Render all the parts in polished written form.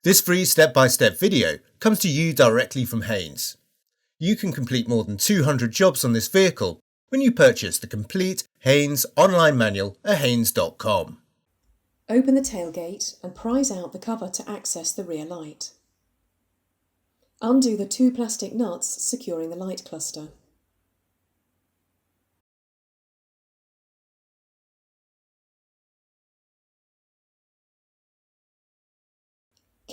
This free step-by-step video comes to you directly from Haynes. You can complete more than 200 jobs on this vehicle when you purchase the complete Haynes online manual at haynes.com. Open the tailgate and prise out the cover to access the rear light. Undo the 2 plastic nuts securing the light cluster.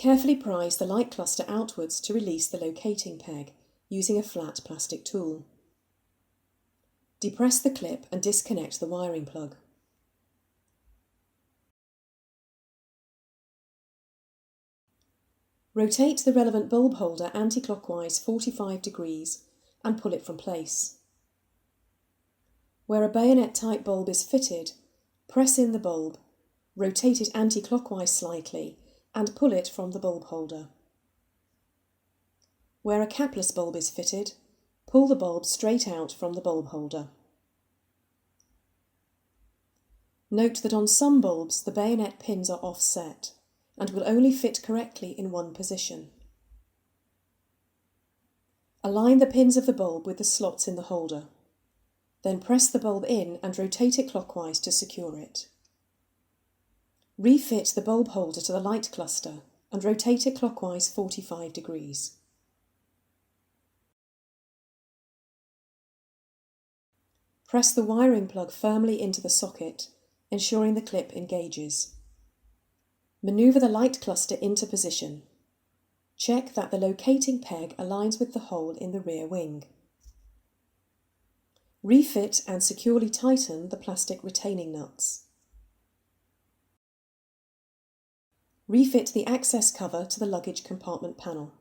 Carefully prise the light cluster outwards to release the locating peg using a flat plastic tool. Depress the clip and disconnect the wiring plug. Rotate the relevant bulb holder anti-clockwise 45 degrees and pull it from place. Where a bayonet-type bulb is fitted, press in the bulb, rotate it anti-clockwise slightly and pull it from the bulb holder. Where a capless bulb is fitted, pull the bulb straight out from the bulb holder. Note that on some bulbs the bayonet pins are offset and will only fit correctly in one position. Align the pins of the bulb with the slots in the holder. Then press the bulb in and rotate it clockwise to secure it. Refit the bulb holder to the light cluster and rotate it clockwise 45 degrees. Press the wiring plug firmly into the socket, ensuring the clip engages. Maneuver the light cluster into position. Check that the locating peg aligns with the hole in the rear wing. Refit and securely tighten the plastic retaining nuts. Refit the access cover to the luggage compartment panel.